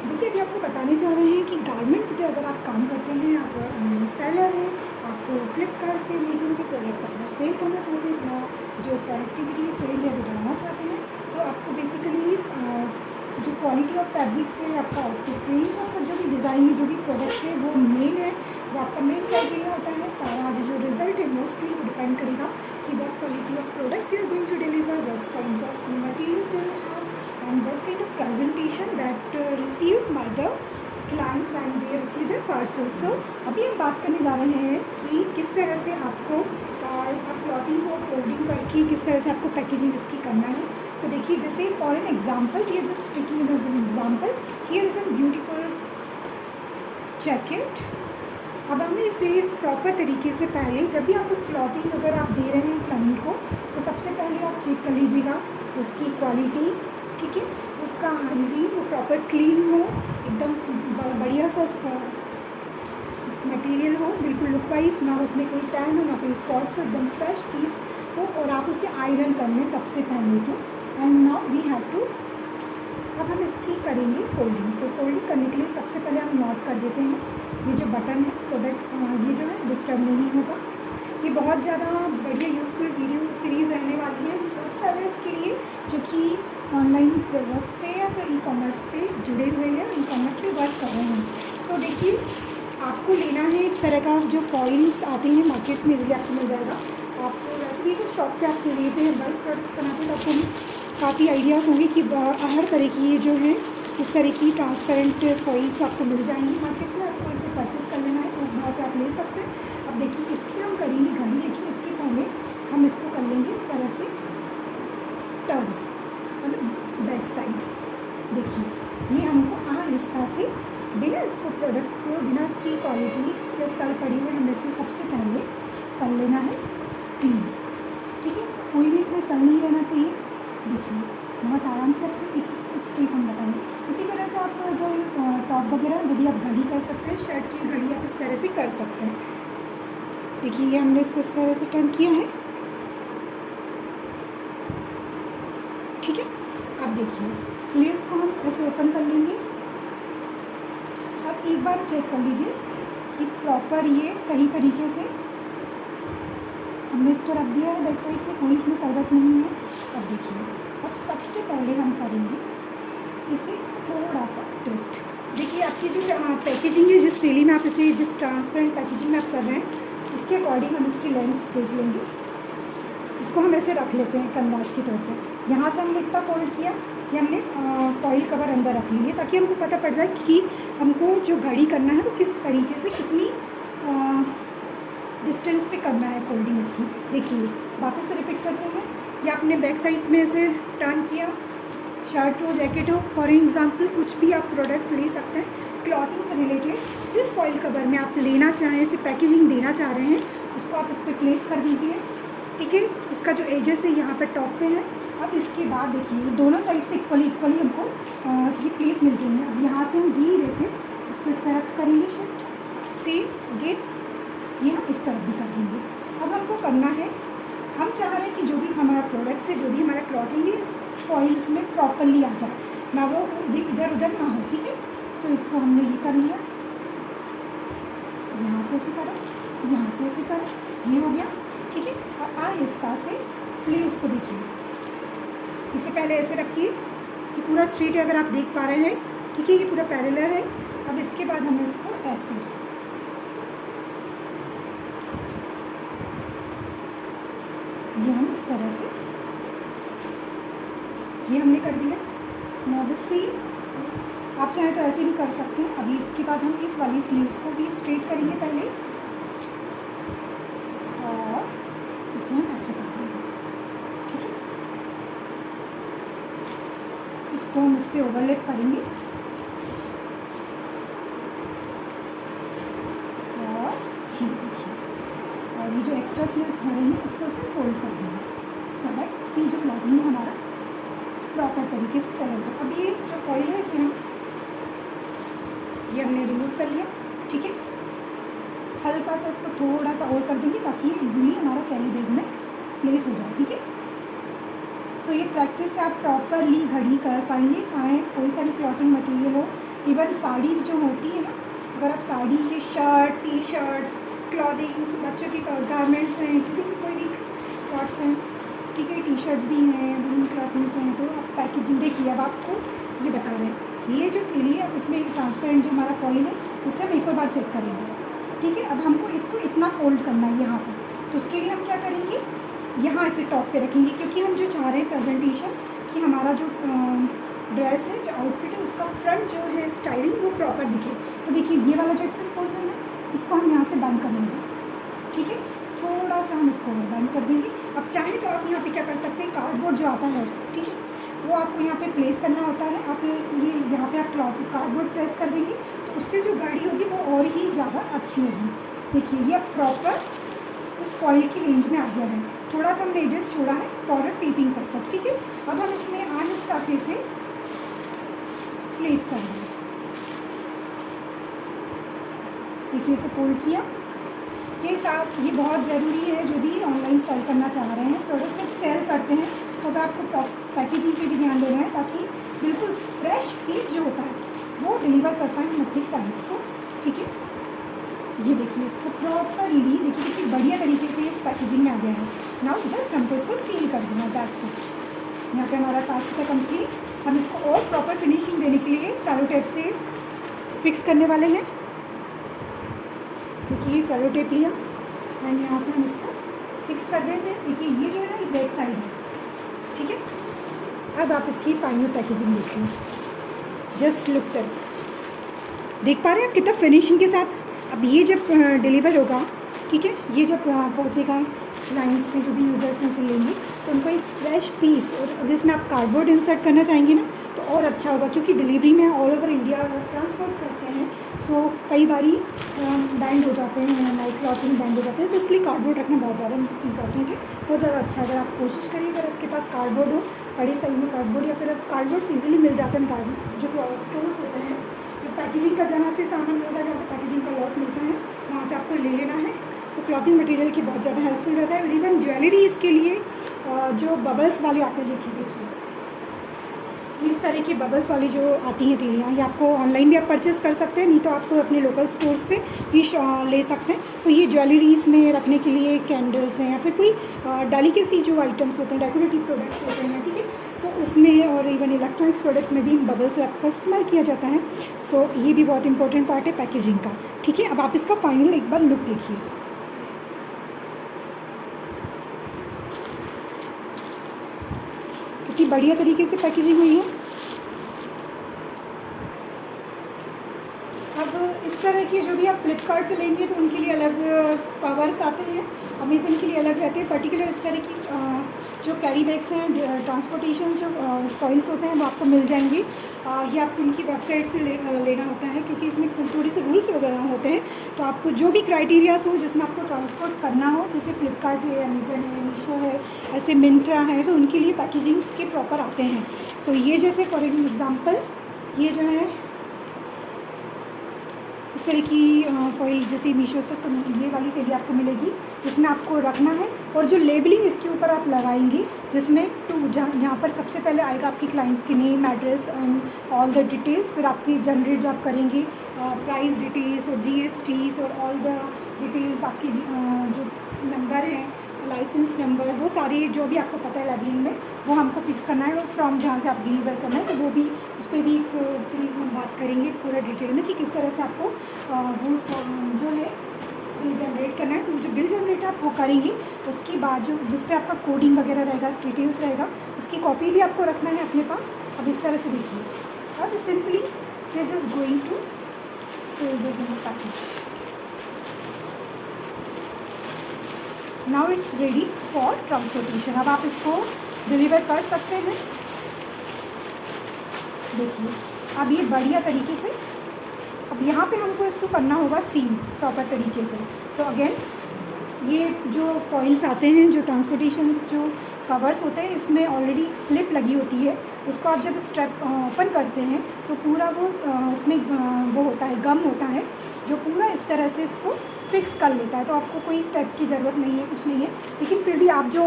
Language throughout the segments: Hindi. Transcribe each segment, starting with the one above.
देखिए, अभी आपको बताने जा रहे हैं कि गारमेंट पे अगर आप काम करते हैं, आप ऑनलाइन सेलर हैं, आप फ्लिपकार्ट पे, अमेज़न पे प्रोडक्ट्स अपना सेल करना चाहते हैं, अपना जो प्रोडक्टिविटी सेल है वो बढ़ाना चाहते हैं। सो आपको बेसिकली जो क्वालिटी ऑफ फैब्रिक्स है, आपका आउटफिट रेंज, आपका जो भी डिज़ाइन है, जो भी प्रोडक्ट्स है वो मेन है, वो आपका मेन क्राइटेरिया होता है। सारा आगे जो रिजल्ट है मोस्टली वो डिपेंड करेगा कि what quality of products you are going to deliver, what kinds of materials you have, and what kind of presentation that received by the clients when they receive their parcel. So अभी हम बात करने जा रहे हैं कि किस तरह से आपको क्लॉथिंग को फोल्डिंग करके किस तरह से आपको पैकेजिंग इसकी करना है। सो देखिए, जैसे फॉर एन एग्जाम्पल, ये just taking as an example, here is an beautiful jacket. अब हमें इसे प्रॉपर तरीके से पहले, जब भी आपको क्लॉथिंग अगर आप दे रहे हैं क्लाइंट को, तो सबसे पहले आप चेक कर लीजिएगा उसकी क्वालिटी, ठीक है, उसका हाइजीन, वो प्रॉपर क्लीन हो, एकदम बढ़िया सा उसका मटेरियल हो, बिल्कुल लुक वाइज, ना उसमें कोई टैन हो, ना कोई स्पॉट्स हो, एकदम फ्रेश पीस हो, और आप उसे आयरन कर लें सबसे पहले तो। And now we have to, अब हम इसकी करेंगे फोल्डिंग। तो फोल्डिंग करने के लिए सबसे पहले हम नॉट कर देते हैं ये जो बटन है, सो दैट ये जो है डिस्टर्ब नहीं होगा। ये बहुत ज़्यादा बढ़िया यूज़फुल वीडियो सीरीज़ रहने वाली है सब सेलर्स के लिए जो कि ऑनलाइन प्रोडक्ट्स पे या फिर ई कॉमर्स पे जुड़े हुए हैं, ई कॉमर्स पे वर्क कर रहे हैं। सो देखिए, आपको लेना है इस तरह का जो फॉइल्स आते हैं मार्केट में, इजीली आपको मिल जाएगा। आपको वैसे भी कुछ शॉप पे आप लेते हैं, बल्क प्रोडक्ट्स बनाते हैं, तो आपको काफ़ी आइडियाज़ होंगे कि हर तरह की ये जो है इस तरह की ट्रांसपेरेंट फॉइल्स आपको मिल जाएंगी मार्केट में। आपको इसे परचेज़ कर लेना है तो वहाँ पर आप ले सकते हैं। अब देखिए, इसकी हम करेंगे घड़ी, लेकिन इसके पहले हम इसको कर लेंगे इस तरह से टर्न, मतलब बैक साइड। देखिए, ये हमको आहिस्ता से बिना इसको प्रोडक्ट को, बिना इसकी क्वालिटी जो सर पड़ी हुई, हमें से सबसे पहले कर लेना है क्लीन, ठीक है। कोई भी इसमें सल नहीं रहना चाहिए। देखिए, बहुत आराम से आपको एक स्टेप हम बताएंगे। इसी तरह से आप अगर टॉप वगैरह वो भी आप घड़ी कर सकते हैं, शर्ट की घड़ी आप इस तरह से कर सकते हैं। देखिए, ये हमने इसको इस तरह से टर्न किया है, ठीक है। अब देखिए, स्लीव्स को हम ऐसे ओपन कर लेंगे। अब एक बार चेक कर लीजिए कि प्रॉपर ये सही तरीके से हमने इसको रख दिया है बैक साइड से, कोई इसमें सरबत नहीं है। अब देखिए, अब सबसे पहले हम करेंगे इसे थोड़ा सा ट्विस्ट। देखिए, आपकी जो पैकेजिंग है, जिस थैली में आप इसे, जिस ट्रांसपेरेंट पैकेजिंग में आप कर रहे हैं, उसके अकॉर्डिंग हम इसकी लेंथ देख लेंगे। इसको हम ऐसे रख लेते हैं कंदाज के तौर पर। यहाँ से हमने इतना फोल्ड किया, ये हमने फॉइल कवर अंदर रख ली है, ताकि हमको पता पड़ जाए कि हमको जो घड़ी करना है वो किस तरीके से, कितनी डिस्टेंस पे करना है फोल्डिंग उसकी। देखिए, वापस से रिपीट करते हैं। या आपने बैक साइड में ऐसे टर्न किया, शर्ट हो, जैकेट हो, फॉर एग्जांपल कुछ भी आप प्रोडक्ट्स ले सकते हैं क्लॉथिंग से रिलेटेड। जिस फॉइल कवर में आप लेना चाहें, इसे पैकेजिंग देना चाह रहे हैं, उसको आप इस पर प्लेस कर दीजिए, ठीक है। इसका जो एजेस है यहाँ पर टॉप पे है। अब इसके बाद देखिए, दोनों साइड से इक्वली हमको ये प्लेस मिल गई है। अब यहाँ से हम धीरे से इसको इस तरफ करेंगे शिफ्ट, सेम अगेन ये हम इस तरफ भी कर देंगे। अब हमको करना है, हम चाह रहे हैं कि जो भी हमारा प्रोडक्ट्स है, जो भी हमारा क्लॉथिंग है, इस फॉइल्स में प्रॉपरली आ जाए, ना वो इधर उधर ना हो, ठीक है। सो इसको हमने ये कर लिया, यहाँ से ऐसे करा, यहाँ से ऐसे करा, ये हो गया, ठीक है। और आहिस्ता से स्लीव्स को देखिए, इसे पहले ऐसे रखिए, ये पूरा स्ट्रेट है अगर आप देख पा रहे हैं, ठीक है, ये पूरा पैरेलल है। अब इसके बाद हमें इसको ऐसे, ये हम इस तरह से, ये हमने कर दिया। नाउ द सेम, आप चाहें तो ऐसे भी कर सकते हैं। अभी इसके बाद हम इस वाली स्लीव्स को भी स्ट्रेट करेंगे पहले, और इसे हम ऐसे कर देंगे, ठीक है। इसको हम इस पर ओवरलैप करेंगे, और ये देखिए, और ये जो एक्स्ट्रा स्लीव्स हो रही हैं इसको इसे फोल्ड कर दीजिए, सो दैट कि जो क्लॉथिंग हमारा प्रॉपर तरीके से तैयार हो जाए। अब ये जो फॉइल है इसे हम, ये हमने रिमूव कर लिया, ठीक है। हल्का सा इसको थोड़ा सा और कर देंगे ताकि ये इजीली हमारा कैरी बैग में प्लेस हो जाए, ठीक है। सो ये प्रैक्टिस से आप प्रॉपरली घड़ी कर पाएंगे, चाहे कोई सा भी क्लॉथिंग मटेरियल हो। इवन साड़ी जो होती है ना, अगर आप साड़ी, ये शर्ट, टी शर्ट्स, क्लॉथिंग्स, बच्चों की गारमेंट्स हैं, किसी की कोई भी क्लॉथ्स हैं, ठीक है, टी शर्ट्स भी हैं, वुलन क्लॉथिंग्स हैं, तो आप पैकेजिंग देखिए। अब आपको ये बता रहे हैं, ये जो थैली है इसमें एक ट्रांसपेरेंट जो हमारा फॉइल है, इससे हम एक और बार चेक करेंगे, ठीक है। अब हमको इसको इतना फोल्ड करना है यहाँ तक, तो उसके लिए हम क्या करेंगे, यहाँ इसे टॉप पे रखेंगे, क्योंकि हम जो चाह रहे हैं प्रेजेंटेशन कि हमारा जो ड्रेस है, जो आउटफिट है, उसका फ्रंट जो है स्टाइलिंग वो प्रॉपर दिखे। तो देखिए ये वाला जो एक्सेस पोर्शन है, इसको हम यहाँ से बैंड कर लेंगे, ठीक है, थोड़ा सा हम इसको बैंड कर देंगे। अब चाहे तो आप यहाँ पे क्या कर सकते हैं, कार्डबोर्ड जो आता है, ठीक है, वो आपको यहाँ पे प्लेस करना होता है। आप ये यहाँ पे आप कार्डबोर्ड प्रेस कर देंगे, तो उससे जो गाड़ी होगी वो और ही ज़्यादा अच्छी होगी। देखिए ये अब प्रॉपर इस फॉइल की रेंज में आ गया है। थोड़ा सा हमने एजेस छोड़ा है फॉर अ टेपिंग पर्पस, ठीक है। अब हम इसमें आहिस्ता से इसे प्लेस कर देंगे। देखिए इसे फोल्ड किया। ये बहुत ज़रूरी है, जो भी ऑनलाइन सेल करना चाह रहे हैं, प्रोडक्ट जब सेल करते हैं तो आपको पैकेजिंग पे भी ध्यान देना है, ताकि बिल्कुल फ्रेश पीस जो होता है वो डिलीवर कर पाएँ नथिंग टाइम्स को, ठीक है। ये देखिए इसको प्रॉपरली देखिए कितनी बढ़िया तरीके से इस पैकेजिंग में आ गया है। नाउ जस्ट हमको इसको सील कर देना, दैट्स इट। यहाँ पे हमारा टास्क है कंप्लीट। हम इसको और प्रॉपर फिनिशिंग देने के लिए सेलो टेप से फिक्स करने वाले हैं। देखिए सेलो टेप लिया एंड यहाँ से हम इसको फिक्स कर देते हैं। देखिए ये जो है ना, ये बैक साइड है, ठीक है। अब आप इसकी फाइनल पैकेजिंग देखिए, जस्ट लुक दिस, देख पा रहे हैं आप कितना फिनिशिंग के साथ। अब ये जब डिलीवर होगा, ठीक है, ये जब पहुँचेगा क्लाइंट्स में, जो भी यूज़र्स हैं से लेंगे, तो उनको एक फ्रेश पीस, और अगर इसमें आप कार्डबोर्ड इंसर्ट करना चाहेंगे ना तो और अच्छा होगा, क्योंकि डिलीवरी में ऑल ओवर इंडिया ट्रांसपोर्ट करते हैं, सो कई बारी बैंड हो जाते हैं, लाइक क्लॉथिंग बैंड हो जाते हैं, तो इसलिए कार्डबोर्ड रखना बहुत ज़्यादा इंपॉर्टेंट है, बहुत ज़्यादा अच्छा। अगर आप कोशिश करिए, अगर आपके पास कार्डबोर्ड हो, बड़े साइज में कार्डबोर्ड, या फिर कार्डबोर्ड ईजिली मिल जाते हैं, जो स्टोर्स होते हैं, तो पैकेजिंग का जहाँ से सामान मिलता है, जहाँ से पैकेजिंग का लॉट मिलता है, वहाँ से आपको ले लेना है। सो क्लॉथिंग मटेरियल की बहुत ज़्यादा हेल्पफुल रहता है। और इवन ज्वेलरी इसके लिए जो बबल्स वाले आते हैं, देखिए इस तरह की बबल्स वाली जो आती हैं थैलियाँ, ये आपको ऑनलाइन भी आप परचेज़ कर सकते हैं, नहीं तो आप अपने लोकल स्टोर से भी ले सकते हैं। तो ये ज्वेलरीज में रखने के लिए कैंडल्स हैं, या फिर कोई डेलिकेसी जो आइटम्स होते हैं, डेकोरेटिव प्रोडक्ट्स होते हैं, ठीक है, तो उसमें, और इवन इलेक्ट्रॉनिक्स प्रोडक्ट्स में भी बबल्स रैप का इस्तेमाल किया जाता है। सो ये भी बहुत इंपॉर्टेंट पार्ट है पैकेजिंग का, ठीक है। अब आप इसका फाइनल एक बार लुक देखिए। कितनी बढ़िया तरीके से पैकेजिंग हुई है। अब इस तरह की जो भी आप फ्लिपकार्ट से लेंगे तो उनके लिए अलग कवर्स आते हैं, अमेज़न के लिए अलग रहते हैं। पर्टिकुलर इस तरह की जो कैरी बैग्स हैं, ट्रांसपोर्टेशन जो फॉइल्स होते हैं, वो आपको मिल जाएंगे। ये आपको उनकी वेबसाइट से लेना होता है, क्योंकि इसमें थोड़ी सी रूल्स वगैरह होते हैं। तो आपको जो भी क्राइटेरियाज हो जिसमें आपको ट्रांसपोर्ट करना हो, जैसे फ्लिपकार्ट है, अमेज़न है, मीशो है, ऐसे मिंत्रा है, तो उनके लिए पैकेजिंग्स के प्रॉपर आते हैं। सो ये जैसे फॉर एग्ज़ाम्पल ये जो है इस तरह की फॉइल, जैसे मीशो से, तो ये वाली थैली आपको मिलेगी, जिसमें आपको रखना है। और जो लेबलिंग इसके ऊपर आप लगाएंगे, जिसमें यहाँ पर सबसे पहले आएगा आपकी क्लाइंट्स की name, address and all the details, फिर आपकी जनरेट जो आप करेंगे प्राइस डिटेल्स और GSTs और ऑल द डिटेल्स, आपकी जो नंबर है, लाइसेंस नंबर, वो सारी जो भी आपको पता है लेबलिंग में, वो हमको फिक्स करना है। और फ्रॉम जहाँ से आप डिलीवर करना है, तो वो भी, उस पर भी एक सीरीज़ में बात करेंगे पूरा डिटेल में, कि किस तरह से आपको वो जो है बिल जनरेट करना है। तो जो बिल जनरेट आप वो करेंगे, उसके बाद जो जिस पे आपका कोडिंग वगैरह रहेगा, डिटेल्स रहेगा, उसकी कॉपी भी आपको रखना है अपने पास। अब इस तरह से देखिए, अब simply this is going to fill this in package. Now it's ready for transportation. अब आप इसको डिलीवर कर सकते हैं। देखिए अब ये बढ़िया तरीके से, अब यहाँ पे हमको इसको करना होगा सील प्रॉपर तरीके से। तो अगेन ये जो फॉइल्स आते हैं, जो ट्रांसपोर्टेशन जो कवर्स होते हैं, इसमें ऑलरेडी एक स्लिप लगी होती है, उसको आप जब स्ट्रैप ओपन करते हैं तो पूरा वो उसमें वो होता है, गम होता है जो पूरा इस तरह से इसको फिक्स कर लेता है। तो आपको कोई टैप की ज़रूरत नहीं है, कुछ नहीं है। लेकिन फिर भी आप जो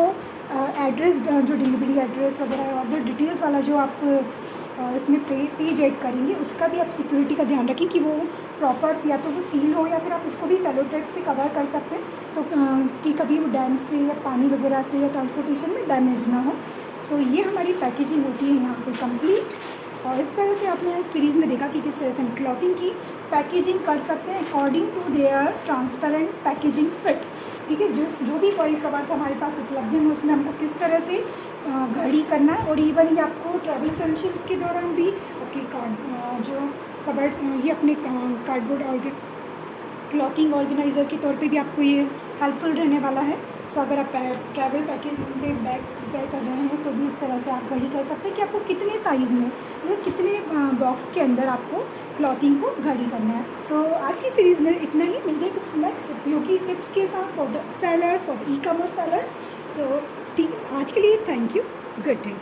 एड्रेस, जो डिलीवरी एड्रेस वगैरह और जो डिटेल्स वाला जो आप इसमें पेज ऐड करेंगे, उसका भी आप सिक्योरिटी का ध्यान रखें कि वो प्रॉपर या तो वो सील हो, या फिर आप उसको भी सेलो टेप से कवर कर सकते हैं, तो कि कभी वो डैम से या पानी वगैरह से या ट्रांसपोर्टेशन में डैमेज ना हो। सो ये हमारी पैकेजिंग होती है यहाँ पे कंप्लीट। और इस तरह से आपने इस सीरीज़ में देखा कि किस तरह से हम क्लॉथिंग की पैकेजिंग कर सकते हैं according to their transparent packaging fit. ठीक है, जो भी फॉइल कवर्स हमारे पास उपलब्ध हैं उसमें हमको किस तरह से घड़ी करना है। और इवन ये आपको ट्रैवल एसेंशियल्स के दौरान भी आपके जो कवर्ड्स ये अपने कार्डबोर्ड और क्लॉथिंग ऑर्गेनाइज़र के तौर पे भी आपको ये हेल्पफुल रहने वाला है। सो अगर आप ट्रैवल पैकेज में बैग कर रहे हैं तो भी इस तरह से आप घड़ी कर सकते हैं कि आपको कितने साइज़ में, मतलब कितने बॉक्स के अंदर आपको क्लॉथिंग को घड़ी करना है। सो आज की सीरीज़ में इतना ही। मिलते हैं कुछ नेक्स्ट उपयोगी टिप्स के साथ for the sellers, for the e-commerce sellers. So ठीक है, आज के लिए थैंक यू, गुड डे।